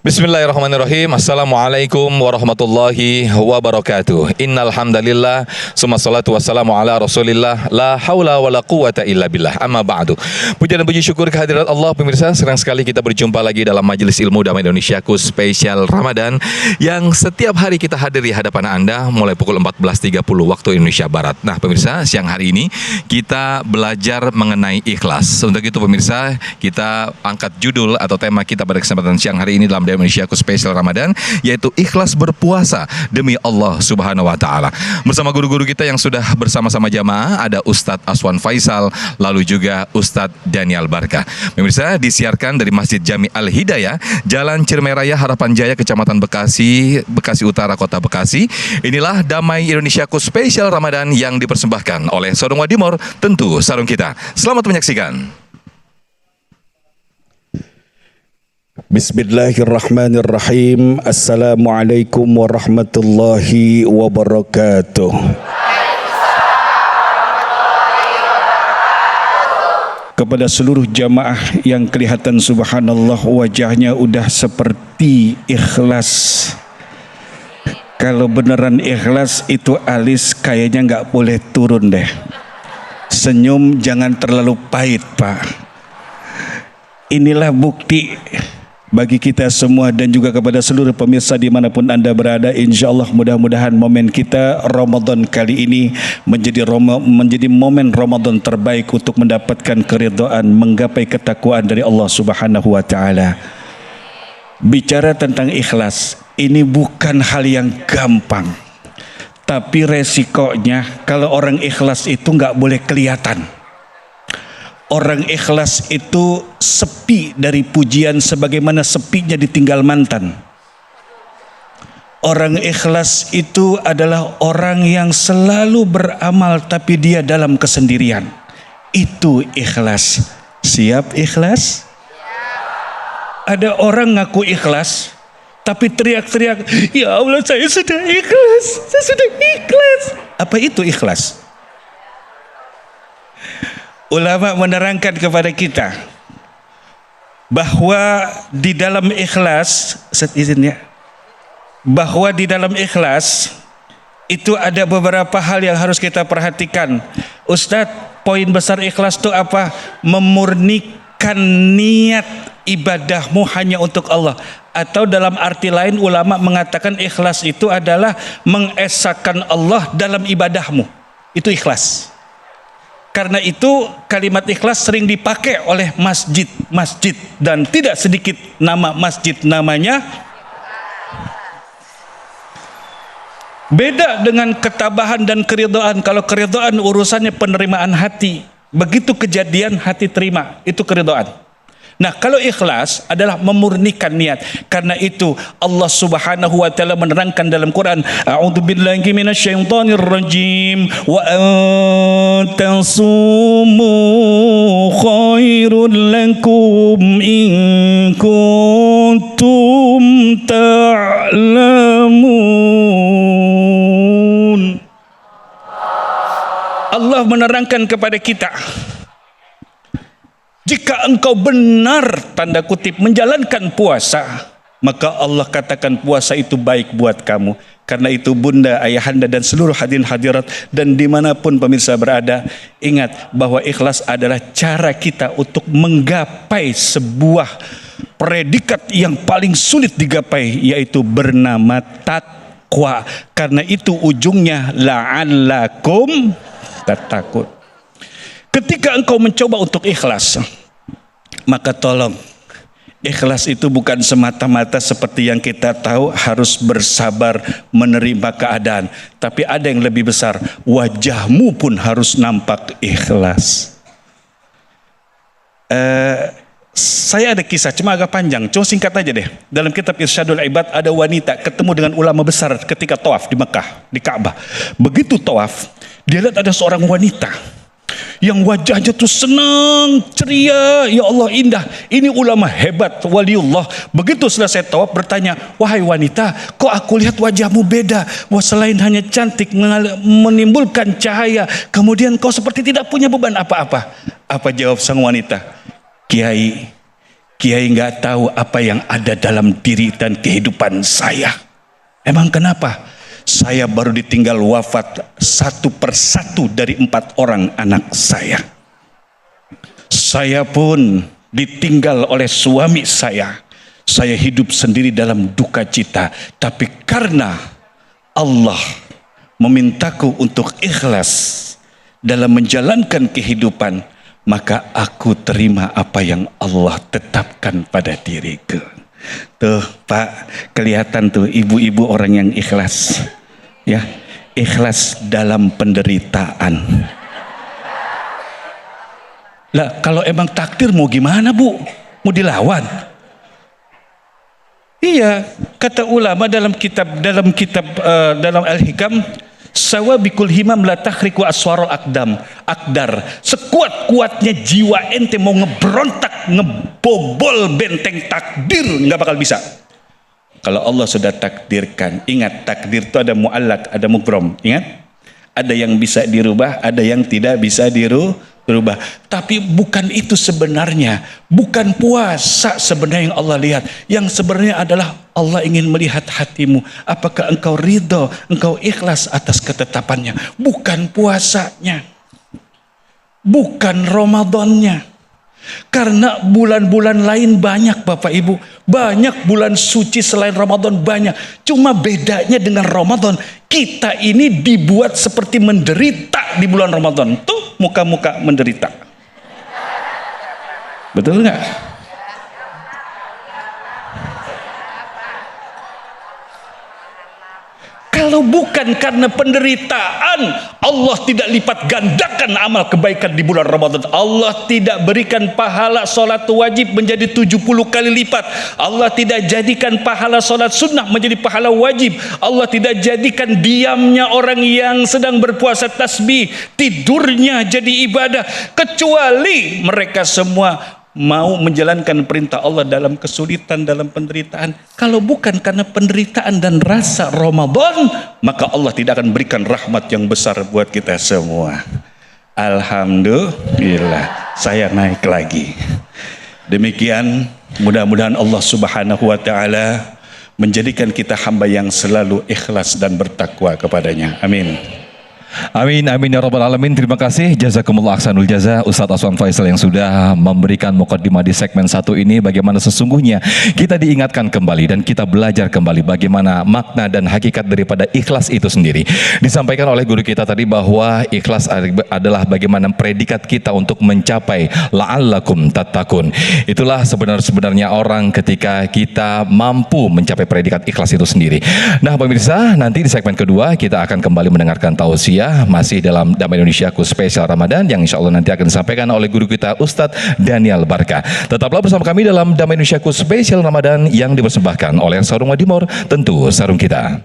Bismillahirrahmanirrahim. Assalamualaikum warahmatullahi wabarakatuh. Innal hamdalillah, summa salatu wassalamu ala Rasulillah, la haula wala quwata illa billah. Amma ba'du. Puja dan puji syukur kehadirat Allah, pemirsa. Senang sekali kita berjumpa lagi dalam Majelis Ilmu Damai Indonesiaku spesial Ramadan yang setiap hari kita hadiri hadapan Anda mulai pukul 14.30 waktu Indonesia Barat. Nah, pemirsa, siang hari ini kita belajar mengenai ikhlas. Untuk itu, pemirsa, kita angkat judul atau tema kita pada kesempatan siang hari ini dalam Indonesiaku spesial Ramadan, yaitu ikhlas berpuasa demi Allah Subhanahu wa taala. Bersama guru-guru kita yang sudah bersama-sama jamaah, ada Ustadz Aswan Faisal, lalu juga Ustadz Daniel Barka. Pemirsa, disiarkan dari Masjid Jami Al Hidayah, Jalan Ciremai Harapan Jaya, Kecamatan Bekasi, Bekasi Utara, Kota Bekasi. Inilah Damai Indonesiaku spesial Ramadan yang dipersembahkan oleh Sarung Wadimor, tentu sarung kita. Selamat menyaksikan. Bismillahirrahmanirrahim. Assalamualaikum warahmatullahi wabarakatuh. Kepada seluruh jamaah yang kelihatan subhanallah wajahnya udah seperti ikhlas. Kalau beneran ikhlas itu alis kayaknya nggak boleh turun deh. Senyum jangan terlalu pahit, Pak. Inilah bukti bagi kita semua dan juga kepada seluruh pemirsa dimanapun Anda berada. Insya Allah mudah-mudahan momen kita Ramadan kali ini menjadi momen Ramadan terbaik untuk mendapatkan keridhaan, menggapai ketakwaan dari Allah Subhanahu wa taala. Bicara tentang ikhlas, ini bukan hal yang gampang. Tapi resikonya kalau orang ikhlas itu nggak boleh kelihatan. Orang ikhlas itu sepi dari pujian sebagaimana sepinya ditinggal mantan. Orang ikhlas itu adalah orang yang selalu beramal tapi dia dalam kesendirian. Itu ikhlas. Siap ikhlas? Ada orang ngaku ikhlas tapi teriak-teriak, "Ya Allah, saya sudah ikhlas, saya sudah ikhlas." Apa itu ikhlas? Ulama menerangkan kepada kita bahwa di dalam ikhlas, bahwa di dalam ikhlas itu ada beberapa hal yang harus kita perhatikan. Ustadz, poin besar ikhlas itu apa? Memurnikan niat ibadahmu hanya untuk Allah. Atau dalam arti lain ulama mengatakan ikhlas itu adalah mengesahkan Allah dalam ibadahmu. Itu ikhlas. Karena itu kalimat ikhlas sering dipakai oleh masjid dan tidak sedikit nama masjid namanya. Beda dengan ketabahan dan keridhaan. Kalau keridhaan urusannya penerimaan hati. Begitu kejadian hati terima, itu keridhaan. Nah, kalau ikhlas adalah memurnikan niat. Karena itu Allah Subhanahu wa taala menerangkan dalam Quran, A'udzubillahi minasyaitonir rajim, wa antasumu khairul lakum in kuntum ta'lamun. Allah menerangkan kepada kita, jika engkau benar tanda kutip menjalankan puasa, maka Allah katakan puasa itu baik buat kamu. Karena itu bunda, ayahanda dan seluruh hadirin hadirat dan dimanapun pemirsa berada, ingat bahwa ikhlas adalah cara kita untuk menggapai sebuah predikat yang paling sulit digapai, yaitu bernama takwa. Karena itu ujungnya la'allakum tattaqun. Ketika engkau mencoba untuk ikhlas, maka tolong, ikhlas itu bukan semata-mata seperti yang kita tahu harus bersabar menerima keadaan. Tapi ada yang lebih besar, wajahmu pun harus nampak ikhlas. Saya ada kisah, cuma agak panjang, cuma singkat aja deh. Dalam kitab Irsyadul Ibad ada wanita ketemu dengan ulama besar ketika tawaf di Mekah, di Ka'bah. Begitu tawaf, dia lihat ada seorang wanita yang wajahnya tuh senang, ceria, ya Allah indah. Ini ulama hebat, waliullah. Begitu selesai tawaf bertanya, "Wahai wanita, kok aku lihat wajahmu beda? Wah, selain hanya cantik, menimbulkan cahaya, kemudian kau seperti tidak punya beban apa-apa." Apa jawab sang wanita? "Kiai, Kiai nggak tahu apa yang ada dalam diri dan kehidupan saya. Emang kenapa? Saya baru ditinggal wafat satu persatu dari 4 orang anak saya. Saya pun ditinggal oleh suami saya. Saya hidup sendiri dalam duka cita. Tapi karena Allah memintaku untuk ikhlas dalam menjalankan kehidupan, maka aku terima apa yang Allah tetapkan pada diriku. Tuh Pak, kelihatan tuh ibu-ibu orang yang ikhlas. Ya, ikhlas dalam penderitaan. Lah, kalau emang takdir mau gimana, Bu? Mau dilawan? Iya, kata ulama dalam dalam Al-Hikam, sawabikul himam la takhriku aswarul akdar. Sekuat-kuatnya jiwa ente mau ngeberontak, ngebobol benteng takdir, nggak bakal bisa. Kalau Allah sudah takdirkan, ingat takdir itu ada mu'allak, ada mubrom. Ingat, ada yang bisa dirubah, ada yang tidak bisa dirubah. Tapi bukan itu sebenarnya, bukan puasa sebenarnya yang Allah lihat. Yang sebenarnya adalah Allah ingin melihat hatimu. Apakah engkau ridho, engkau ikhlas atas ketetapannya. Bukan puasanya, bukan Ramadannya. Karena bulan-bulan lain banyak Bapak Ibu, banyak bulan suci selain Ramadan, banyak. Cuma bedanya dengan Ramadan, kita ini dibuat seperti menderita di bulan Ramadan. Tuh muka-muka menderita. Betul nggak? Kalau bukan karena penderitaan, Allah tidak lipat gandakan amal kebaikan di bulan Ramadan. Allah tidak berikan pahala sholat wajib menjadi 70 kali lipat. Allah tidak jadikan pahala sholat sunnah menjadi pahala wajib. Allah tidak jadikan diamnya orang yang sedang berpuasa tasbih, tidurnya jadi ibadah. Kecuali mereka semua mau menjalankan perintah Allah dalam kesulitan, dalam penderitaan. Kalau bukan karena penderitaan dan rasa Ramadan, maka Allah tidak akan berikan rahmat yang besar buat kita semua. Alhamdulillah, saya naik lagi. Demikian, mudah-mudahan Allah Subhanahu wa taala menjadikan kita hamba yang selalu ikhlas dan bertakwa kepadanya. Amin. Amin, amin ya rabbal alamin. Terima kasih, jazakumullah ahsanul jaza Ustadz Aswan Faisal yang sudah memberikan mukaddimah di segmen 1 ini. Bagaimana sesungguhnya kita diingatkan kembali dan kita belajar kembali bagaimana makna dan hakikat daripada ikhlas itu sendiri. Disampaikan oleh guru kita tadi bahwa ikhlas adalah bagaimana predikat kita untuk mencapai la'allakum tattaqun. Itulah sebenarnya orang ketika kita mampu mencapai predikat ikhlas itu sendiri. Nah pemirsa, nanti di segmen kedua kita akan kembali mendengarkan tausiah masih dalam Damai Indonesiaku spesial Ramadan yang insya Allah nanti akan disampaikan oleh guru kita Ustadz Daniel Barka. Tetaplah bersama kami dalam Damai Indonesiaku spesial Ramadan yang dipersembahkan oleh Sarung Wadimor, tentu sarung kita.